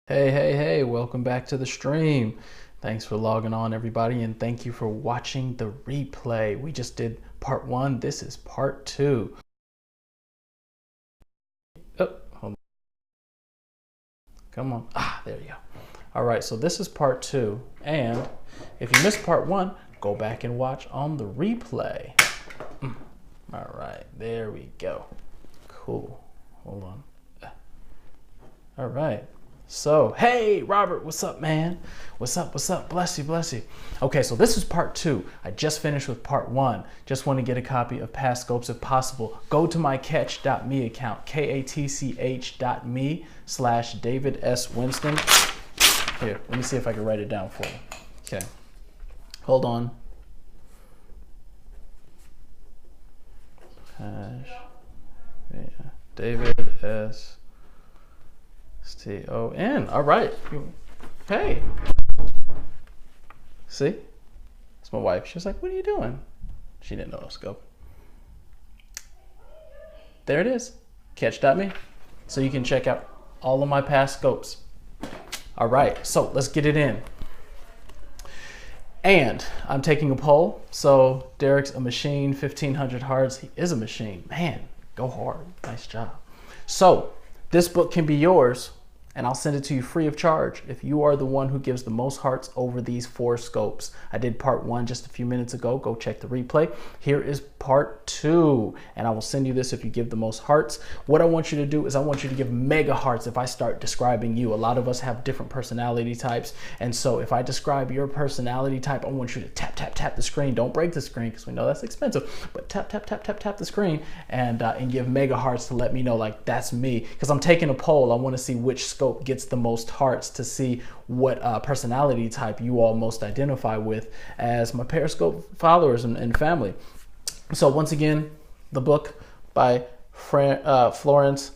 Hey, welcome back to the stream. Thanks for logging on, everybody, and thank you for watching the replay. We just did part one. This is part two. Oh, hold on. Come on. There you go. All right, so this is part two. And if you missed part one, go back and watch on the replay. All right, there we go. Cool. Hold on. All right. So, hey, Robert, what's up, man? What's up? Bless you. Okay, so this is part two. I just finished with part one. Just want to get a copy of past scopes if possible. Go to my catch.me account, katch.me/DavidSWinston. Here, let me see if I can write it down for you. Okay, hold on. Catch, yeah, David S. Ston. All right. Hey. See? It's my wife. She was like, what are you doing? She didn't know a scope. There it is. Catch.me. So you can check out all of my past scopes. All right. So let's get it in. And I'm taking a poll. So Derek's a machine, 1,500 hearts. He is a machine. Man, go hard. Nice job. So this book can be yours, and I'll send it to you free of charge if you are the one who gives the most hearts over these 4 scopes. I did part 1 just a few minutes ago. Go check the replay. Here is part 2, and I will send you this if you give the most hearts. What I want you to do is I want you to give mega hearts if I start describing you. A lot of us have different personality types, and so if I describe your personality type, I want you to tap the screen. Don't break the screen because we know that's expensive, but tap the screen and give mega hearts to let me know like that's me, because I'm taking a poll. I want to see which scope gets the most hearts to see what personality type you all most identify with as my Periscope followers and family. So once again, the book by Florence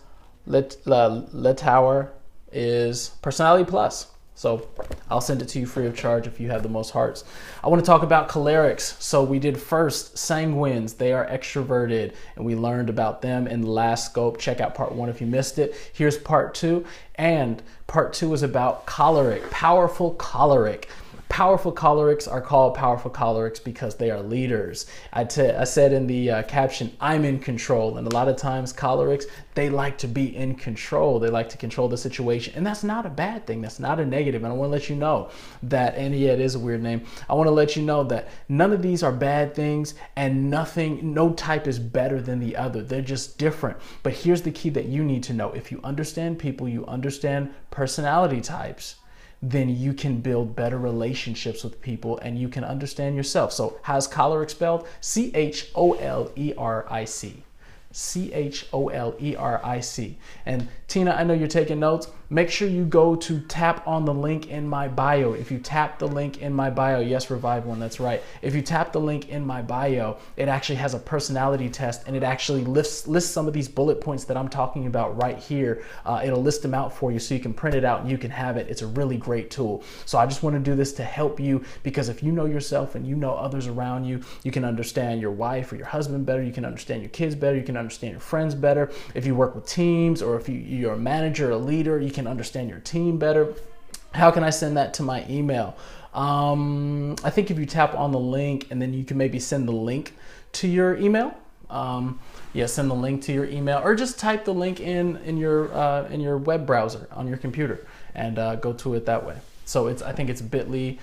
Littauer is Personality Plus. So I'll send it to you free of charge if you have the most hearts. I want to talk about cholerics. So we did first sanguines. They are extroverted, and we learned about them in the last scope. Check out part 1 if you missed it. Here's part 2, and part 2 is about choleric, powerful choleric. Powerful cholerics are called powerful cholerics because they are leaders. I said in the caption, I'm in control. And a lot of times cholerics, they like to be in control. They like to control the situation. And that's not a bad thing. That's not a negative. And I want to let you know that, and yeah, it is a weird name. I want to let you know that none of these are bad things, and no type is better than the other. They're just different. But here's the key that you need to know. If you understand people, you understand personality types, then you can build better relationships with people and you can understand yourself. So how's choleric spelled? C-H-O-L-E-R-I-C. C-H-O-L-E-R-I-C. And Tina, I know you're taking notes. Make sure you go to tap on the link in my bio. If you tap the link in my bio, yes, Revive One, that's right. If you tap the link in my bio, it actually has a personality test, and it actually lists some of these bullet points that I'm talking about right here. It'll list them out for you so you can print it out and you can have it. It's a really great tool. So I just want to do this to help you, because if you know yourself and you know others around you, you can understand your wife or your husband better. You can understand your kids better. You can understand your friends better. If you work with teams, or if you're a manager, a leader, you can understand your team better. How can I send that to my email? I think if you tap on the link, and then you can maybe send the link to your email. Yeah, send the link to your email, or just type the link in your web browser on your computer and go to it that way. So I think it's bit.ly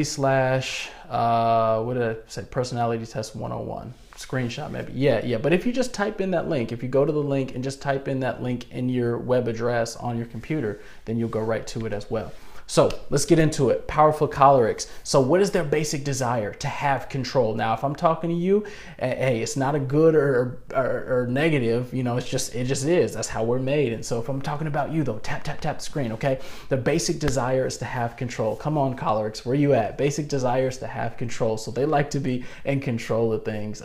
slash what did I say? Personality test 101. Screenshot maybe. Yeah. But if you just type in that link, if you go to the link and just type in that link in your web address on your computer, then you'll go right to it as well. So let's get into it. Powerful cholerics. So what is their basic desire? To have control. Now, if I'm talking to you, hey, it's not a good or negative, you know, it just is. That's how we're made. And so if I'm talking about you though, tap the screen, okay? The basic desire is to have control. Come on, cholerics, where you at? Basic desire is to have control. So they like to be in control of things.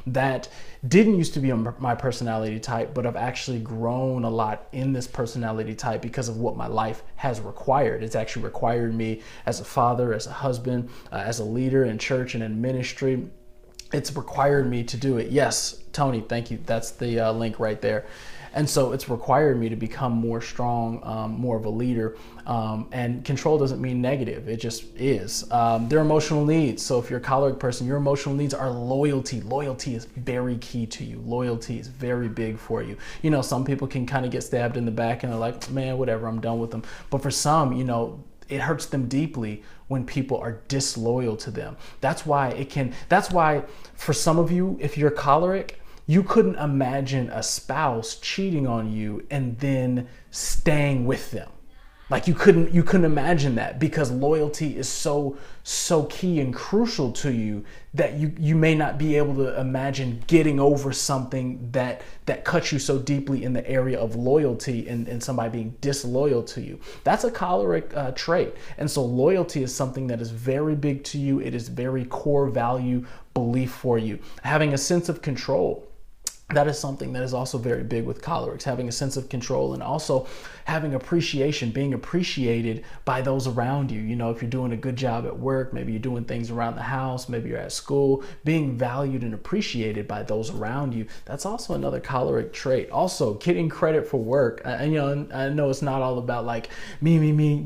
That didn't used to be my personality type, but I've actually grown a lot in this personality type because of what my life has required. It's actually required me as a father, as a husband, as a leader in church and in ministry. It's required me to do it. Yes, Tony, thank you. That's the link right there. And so it's required me to become more strong, more of a leader. And control doesn't mean negative. It just is. Their emotional needs. So if you're a choleric person, your emotional needs are loyalty. Loyalty is very key to you. Loyalty is very big for you. You know, some people can kind of get stabbed in the back and they're like, man, whatever, I'm done with them. But for some, you know, it hurts them deeply when people are disloyal to them. That's why for some of you, if you're choleric, you couldn't imagine a spouse cheating on you and then staying with them. Like you couldn't imagine that, because loyalty is so key and crucial to you that you may not be able to imagine getting over something that cuts you so deeply in the area of loyalty and somebody being disloyal to you. That's a choleric trait. And so loyalty is something that is very big to you. It is very core value belief for you. Having a sense of control. That is something that is also very big with cholerics, having a sense of control and also having appreciation, being appreciated by those around you. You know, if you're doing a good job at work, maybe you're doing things around the house, maybe you're at school, being valued and appreciated by those around you. That's also another choleric trait. Also, getting credit for work. I know it's not all about like me,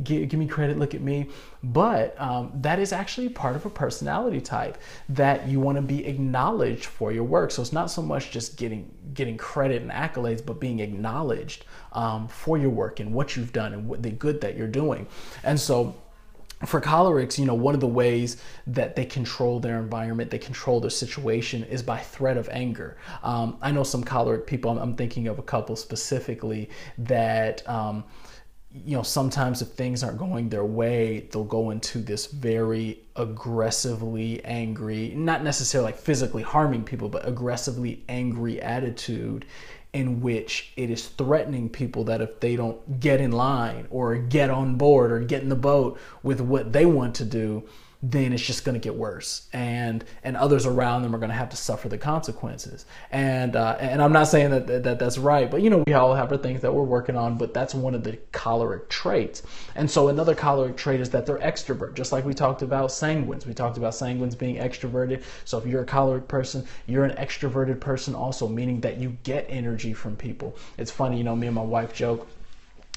give me credit, look at me. But that is actually part of a personality type that you want to be acknowledged for your work. So it's not so much just getting credit and accolades, but being acknowledged for your work and what you've done and what the good that you're doing. And so for cholerics, you know, one of the ways that they control their environment, they control their situation, is by threat of anger. I know some choleric people, I'm thinking of a couple specifically that you know, sometimes if things aren't going their way, they'll go into this very aggressively angry, not necessarily like physically harming people, but aggressively angry attitude in which it is threatening people that if they don't get in line or get on board or get in the boat with what they want to do, then it's just going to get worse, and others around them are going to have to suffer the consequences. And I'm not saying that's right, but you know, we all have our things that we're working on, but that's one of the choleric traits. And so another choleric trait is that they're extrovert, just like we talked about sanguines. We talked about sanguines being extroverted. So if you're a choleric person, you're an extroverted person also, meaning that you get energy from people. It's funny, you know, me and my wife joke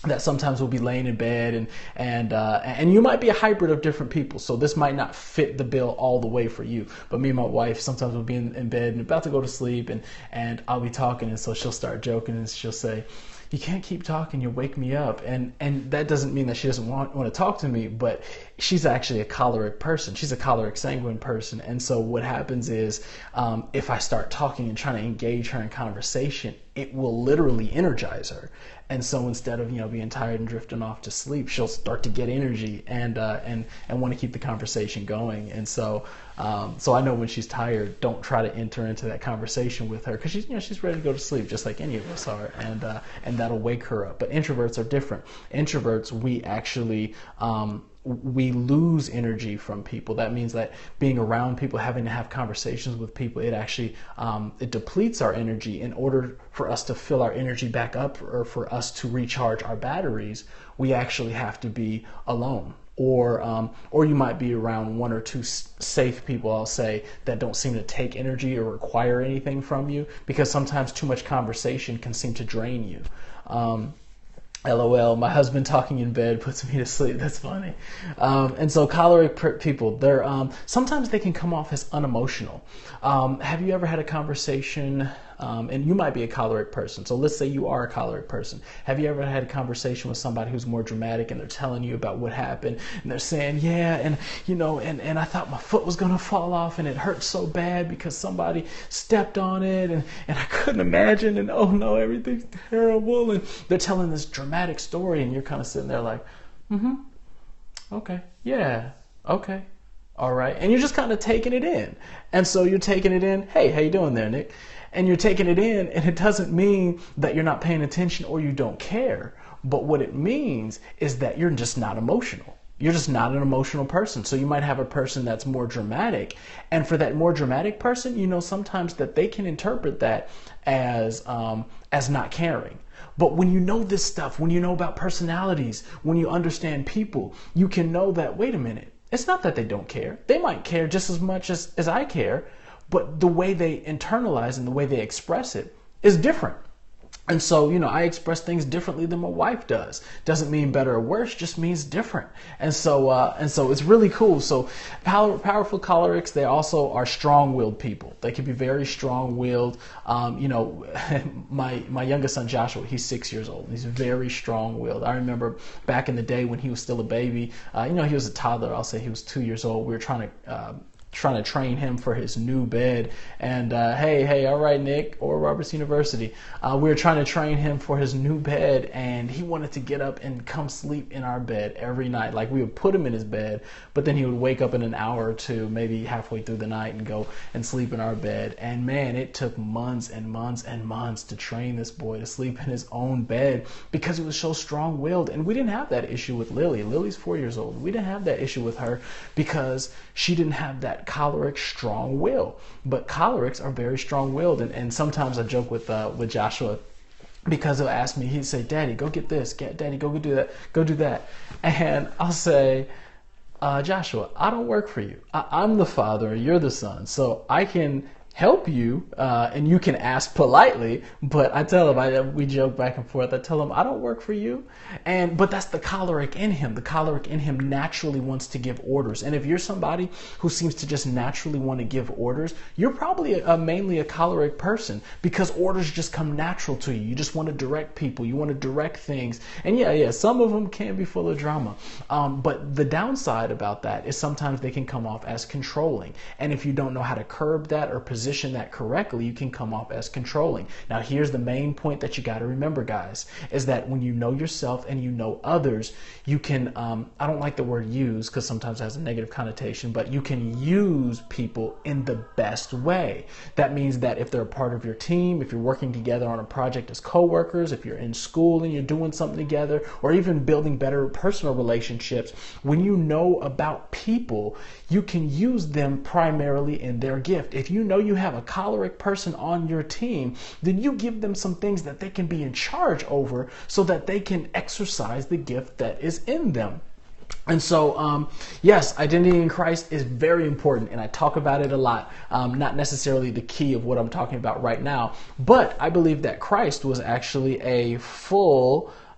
that sometimes we'll be laying in bed and you might be a hybrid of different people. So this might not fit the bill all the way for you. But me and my wife, sometimes we'll be in bed and about to go to sleep and I'll be talking. And so she'll start joking and she'll say, you can't keep talking, you wake me up. And that doesn't mean that she doesn't want to talk to me, but she's actually a choleric person. She's a choleric sanguine person. And so what happens is if I start talking and trying to engage her in conversation, it will literally energize her. And so instead of, you know, being tired and drifting off to sleep, she'll start to get energy and want to keep the conversation going. And so I know when she's tired, don't try to enter into that conversation with her, because she's ready to go to sleep, just like any of us are, and that'll wake her up. But introverts are different. Introverts, we actually we lose energy from people. That means that being around people, having to have conversations with people, it actually it depletes our energy. In order for us to fill our energy back up, or for us to recharge our batteries, we actually have to be alone. Or you might be around one or two safe people, I'll say, that don't seem to take energy or require anything from you, because sometimes too much conversation can seem to drain you. LOL, my husband talking in bed puts me to sleep. That's funny. And so choleric people, they're sometimes they can come off as unemotional. Have you ever had a conversation, and you might be a choleric person, so let's say you are a choleric person. Have you ever had a conversation with somebody who's more dramatic and they're telling you about what happened, and they're saying, yeah, and you know, and I thought my foot was gonna fall off and it hurt so bad because somebody stepped on it, and I couldn't imagine, and oh no, everything's terrible, and they're telling this dramatic story, and you're kind of sitting there like, okay, yeah, okay, all right, and you're just kind of taking it in. And so you're taking it in. Hey, how you doing there, Nick? And you're taking it in, and it doesn't mean that you're not paying attention or you don't care. But what it means is that you're just not emotional. You're just not an emotional person. So you might have a person that's more dramatic. And for that more dramatic person, you know, sometimes that they can interpret that as not caring. But when you know this stuff, when you know about personalities, when you understand people, you can know that, wait a minute, it's not that they don't care. They might care just as much as I care, but the way they internalize and the way they express it is different. And so, I express things differently than my wife does. Doesn't mean better or worse, just means different. And so it's really cool. So powerful cholerics, they also are strong-willed people. They can be very strong-willed. My youngest son, Joshua, he's 6 years old. He's very strong-willed. I remember back in the day when he was still a baby, he was a toddler. I'll say he was 2 years old. We were trying to train him for his new bed. And hey, all right, Nick, or Roberts University. We were trying to train him for his new bed, and he wanted to get up and come sleep in our bed every night. Like, we would put him in his bed, but then he would wake up in an hour or two, maybe halfway through the night, and go and sleep in our bed. And man, it took months and months and months to train this boy to sleep in his own bed because he was so strong-willed. And we didn't have that issue with Lily. Lily's 4 years old. We didn't have that issue with her because she didn't have that choleric strong will. But cholerics are very strong-willed, and sometimes I joke with Joshua, because he'll ask me, he'd say, "Daddy, go get this. Daddy, go do that," and I'll say, Joshua, I don't work for you. I'm the father, you're the son, so I can help you, and you can ask politely, but I tell him, we joke back and forth, I tell him, I don't work for you. But that's the choleric in him. The choleric in him naturally wants to give orders. And if you're somebody who seems to just naturally want to give orders, you're probably mainly a choleric person, because orders just come natural to you. You just want to direct people. You want to direct things. And yeah, some of them can be full of drama. But the downside about that is sometimes they can come off as controlling. And if you don't know how to curb that or position that correctly, you can come off as controlling. Now, here's the main point that you got to remember, guys, is that when you know yourself and you know others, you can, I don't like the word use because sometimes it has a negative connotation, but you can use people in the best way. That means that if they're a part of your team, if you're working together on a project as co-workers, if you're in school and you're doing something together, or even building better personal relationships, when you know about people, you can use them primarily in their gift. If you know you have a choleric person on your team, then you give them some things that they can be in charge over so that they can exercise the gift that is in them. And so, yes, identity in Christ is very important, and I talk about it a lot. Not necessarily the key of what I'm talking about right now, but I believe that Christ was actually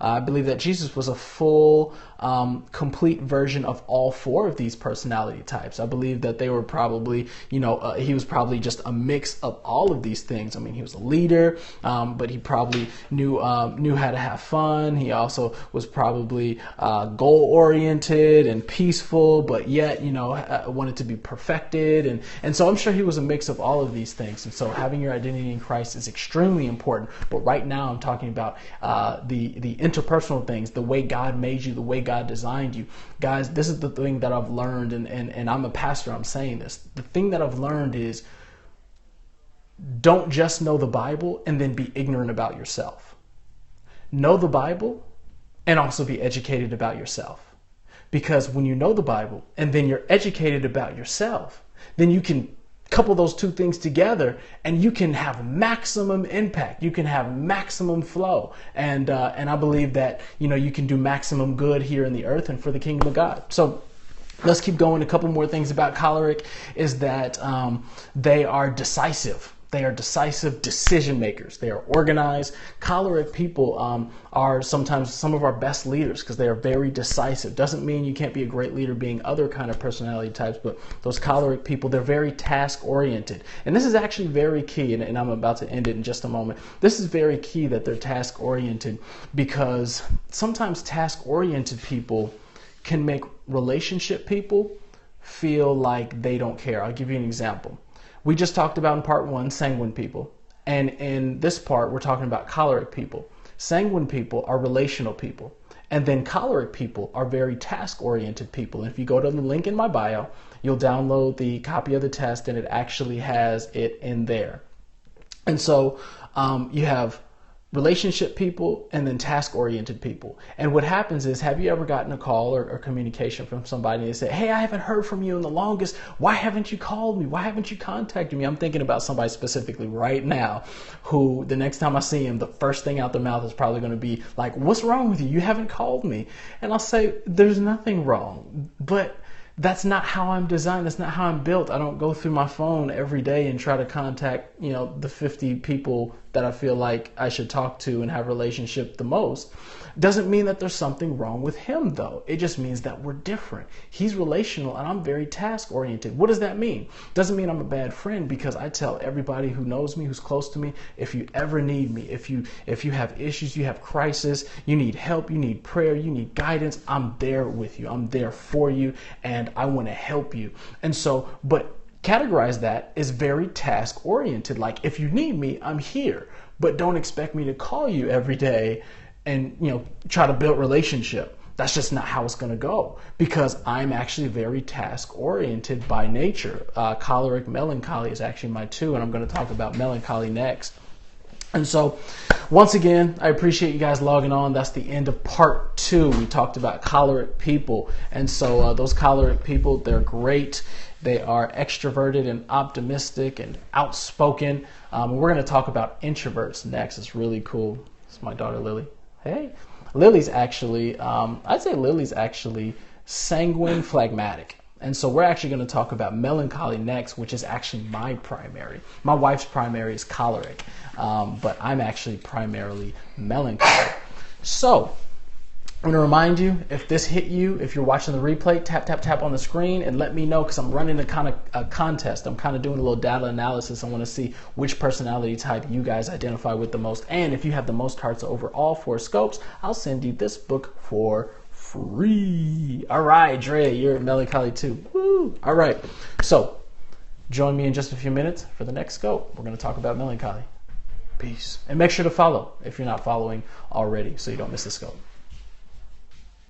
I believe that Jesus was a full, complete version of all four of these personality types. I believe that they were probably, he was probably just a mix of all of these things. I mean, he was a leader, but he probably knew how to have fun. He also was probably goal-oriented and peaceful, but yet, wanted to be perfected. And so I'm sure he was a mix of all of these things. And so having your identity in Christ is extremely important. But right now I'm talking about the interpersonal things, the way God made you, the way God designed you. Guys, this is the thing that I've learned, and I'm a pastor, I'm saying this. The thing that I've learned is, don't just know the Bible and then be ignorant about yourself. Know the Bible and also be educated about yourself. Because when you know the Bible and then you're educated about yourself, then you can couple those two things together and you can have maximum impact. You can have maximum flow. And I believe that, you can do maximum good here in the earth and for the kingdom of God. So let's keep going. A couple more things about choleric is that they are decisive. They are decisive decision makers. They are organized. Choleric people are sometimes some of our best leaders because they are very decisive. Doesn't mean you can't be a great leader being other kind of personality types, but those choleric people, they're very task oriented. And this is actually very key, and I'm about to end it in just a moment. This is very key that they're task oriented, because sometimes task oriented people can make relationship people feel like they don't care. I'll give you an example. We just talked about in part one, sanguine people. And in this part, we're talking about choleric people. Sanguine people are relational people. And then choleric people are very task-oriented people. And if you go to the link in my bio, you'll download the copy of the test, and it actually has it in there. And so you have relationship people and then task-oriented people. And what happens is, have you ever gotten a call or communication from somebody and they say, "Hey, I haven't heard from you in the longest. Why haven't you called me? Why haven't you contacted me?" I'm thinking about somebody specifically right now who the next time I see him, the first thing out their mouth is probably going to be like, "What's wrong with you? You haven't called me." And I'll say, "There's nothing wrong, but that's not how I'm designed. That's not how I'm built. I don't go through my phone every day and try to contact, the 50 people that I feel like I should talk to and have a relationship the most. Doesn't mean that there's something wrong with him, though. It just means that we're different. He's relational and I'm very task oriented. What does that mean? Doesn't mean I'm a bad friend, because I tell everybody who knows me, who's close to me, if you ever need me, if you have issues, you have crisis, you need help, you need prayer, you need guidance, I'm there with you. I'm there for you, and I want to help you. And so, but categorize that as very task oriented. Like, if you need me, I'm here, but don't expect me to call you every day and, you know, try to build relationship. That's just not how it's going to go, because I'm actually very task oriented by nature. Choleric melancholy is actually my 2, and I'm going to talk about melancholy next. And so, once again, I appreciate you guys logging on. That's the end of part 2. We talked about choleric people. And so those choleric people, they're great. They are extroverted and optimistic and outspoken. We're going to talk about introverts next. It's really cool. It's my daughter, Lily. Hey. Lily's actually, I'd say Lily's actually sanguine phlegmatic. And so we're actually going to talk about melancholy next, which is actually my primary. My wife's primary is choleric, but I'm actually primarily melancholy. So I want to remind you, if this hit you, if you're watching the replay, tap, tap, tap on the screen and let me know, because I'm running a contest. I'm kind of doing a little data analysis. I want to see which personality type you guys identify with the most. And if you have the most hearts over all 4 scopes, I'll send you this book for free. All right, Dre, you're melancholy too. Woo! All right, so join me in just a few minutes for the next scope. We're going to talk about melancholy. Peace. And make sure to follow if you're not following already, so you don't miss the scope.